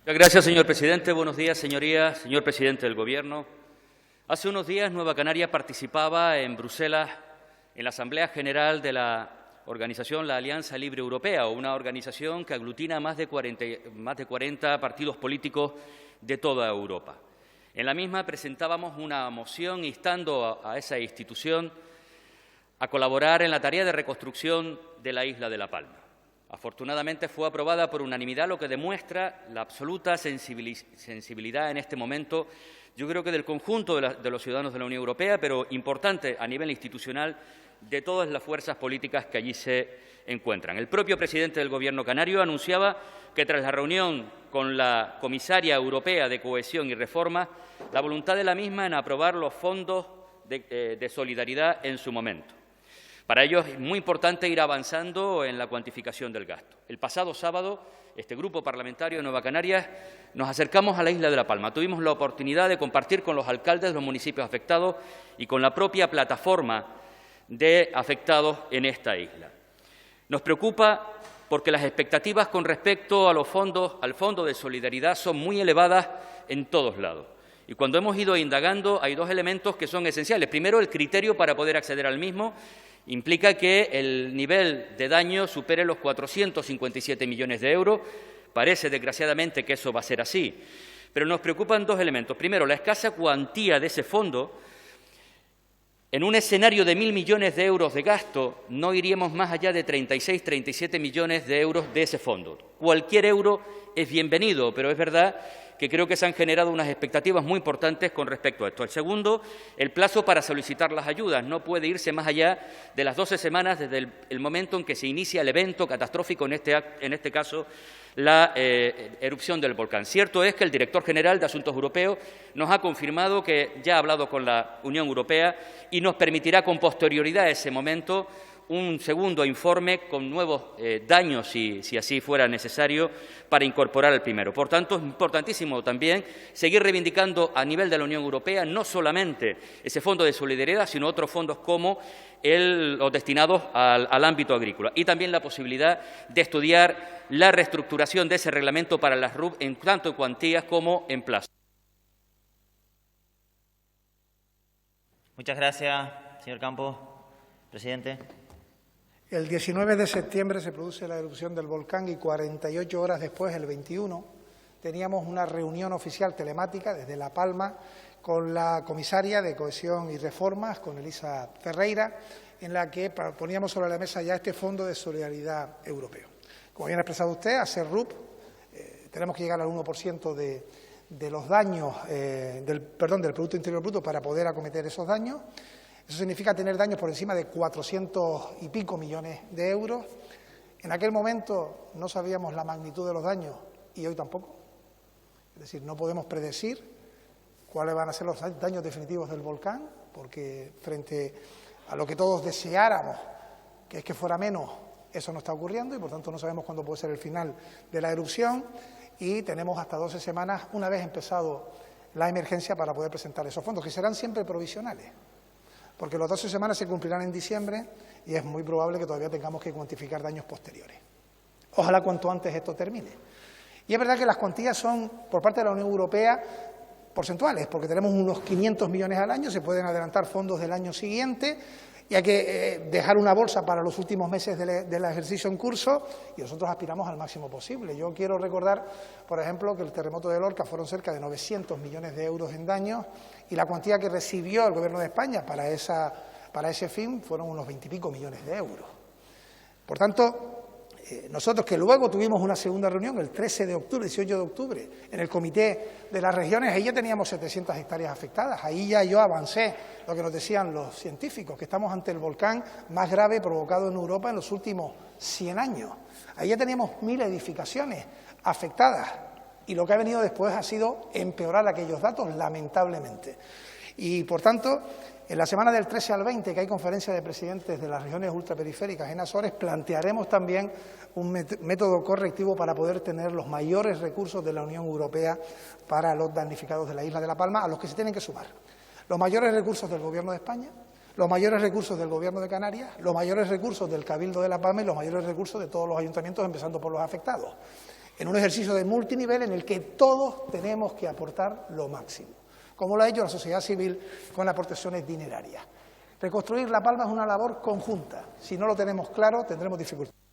Gracias, señor presidente. Buenos días, señorías, señor presidente del Gobierno. Hace unos días Nueva Canaria participaba en Bruselas en la Asamblea General de la organización La Alianza Libre Europea, una organización que aglutina más de 40 partidos políticos de toda Europa. En la misma presentábamos una moción instando a esa institución a colaborar en la tarea de reconstrucción de la isla de La Palma. Afortunadamente fue aprobada por unanimidad, lo que demuestra la absoluta sensibilidad en este momento, yo creo que del conjunto de los ciudadanos de la Unión Europea, pero importante a nivel institucional, de todas las fuerzas políticas que allí se encuentran. El propio presidente del Gobierno canario anunciaba que tras la reunión con la comisaria europea de Cohesión y Reforma, la voluntad de la misma en aprobar los fondos de solidaridad en su momento. Para ello es muy importante ir avanzando en la cuantificación del gasto. El pasado sábado, este grupo parlamentario de Nueva Canarias nos acercamos a la isla de La Palma. Tuvimos la oportunidad de compartir con los alcaldes de los municipios afectados y con la propia plataforma de afectados en esta isla. Nos preocupa porque las expectativas con respecto a al Fondo de Solidaridad son muy elevadas en todos lados. Y cuando hemos ido indagando hay dos elementos que son esenciales. Primero, el criterio para poder acceder al mismo implica que el nivel de daño supere los 457 millones de euros. Parece, desgraciadamente, que eso va a ser así. Pero nos preocupan dos elementos. Primero, la escasa cuantía de ese fondo. En un escenario de 1.000 millones de euros de gasto, no iríamos más allá de 37 millones de euros de ese fondo. Cualquier euro es bienvenido, pero es verdad que creo que se han generado unas expectativas muy importantes con respecto a esto. El segundo, el plazo para solicitar las ayudas. No puede irse más allá de las 12 semanas desde el momento en que se inicia el evento catastrófico, en este caso, la erupción del volcán. Cierto es que el director general de Asuntos Europeos nos ha confirmado que ya ha hablado con la Unión Europea y nos permitirá con posterioridad a ese momento un segundo informe con nuevos daños, si así fuera necesario, para incorporar el primero. Por tanto, es importantísimo también seguir reivindicando a nivel de la Unión Europea no solamente ese fondo de solidaridad, sino otros fondos como los destinados al ámbito agrícola. Y también la posibilidad de estudiar la reestructuración de ese reglamento para las RUP en tanto en cuantías como en plazo. Muchas gracias, señor Campos. Presidente. El 19 de septiembre se produce la erupción del volcán y 48 horas después, el 21, teníamos una reunión oficial telemática desde La Palma con la comisaria de Cohesión y Reformas, con Elisa Ferreira, en la que poníamos sobre la mesa ya este Fondo de Solidaridad Europeo. Como bien ha expresado usted, a ser RUP tenemos que llegar al 1% de los daños, del Producto Interior Bruto para poder acometer esos daños. Eso significa tener daños por encima de 400 y pico millones de euros. En aquel momento no sabíamos la magnitud de los daños y hoy tampoco. Es decir, no podemos predecir cuáles van a ser los daños definitivos del volcán, porque frente a lo que todos deseáramos, que es que fuera menos, eso no está ocurriendo y por tanto no sabemos cuándo puede ser el final de la erupción y tenemos hasta 12 semanas, una vez empezado la emergencia, para poder presentar esos fondos, que serán siempre provisionales. Porque las 12 semanas se cumplirán en diciembre y es muy probable que todavía tengamos que cuantificar daños posteriores. Ojalá cuanto antes esto termine. Y es verdad que las cuantías son, por parte de la Unión Europea, porcentuales, porque tenemos unos 500 millones al año, se pueden adelantar fondos del año siguiente y hay que dejar una bolsa para los últimos meses del ejercicio en curso y nosotros aspiramos al máximo posible. Yo quiero recordar, por ejemplo, que el terremoto de Lorca fueron cerca de 900 millones de euros en daños y la cuantía que recibió el Gobierno de España para ese fin fueron unos 20 y pico millones de euros. Por tanto, nosotros que luego tuvimos una segunda reunión el 13 de octubre, 18 de octubre, en el Comité de las Regiones, ahí ya teníamos 700 hectáreas afectadas, ahí ya yo avancé lo que nos decían los científicos, que estamos ante el volcán más grave provocado en Europa en los últimos 100 años. Ahí ya teníamos 1000 edificaciones afectadas y lo que ha venido después ha sido empeorar aquellos datos, lamentablemente. Y, por tanto, en la semana del 13 al 20, que hay conferencia de presidentes de las regiones ultraperiféricas en Azores, plantearemos también un método correctivo para poder tener los mayores recursos de la Unión Europea para los damnificados de la isla de La Palma, a los que se tienen que sumar los mayores recursos del Gobierno de España, los mayores recursos del Gobierno de Canarias, los mayores recursos del Cabildo de La Palma y los mayores recursos de todos los ayuntamientos, empezando por los afectados. en un ejercicio de multinivel en el que todos tenemos que aportar lo máximo, como lo ha hecho la sociedad civil con aportaciones dinerarias. Reconstruir La Palma es una labor conjunta. Si no lo tenemos claro, tendremos dificultades.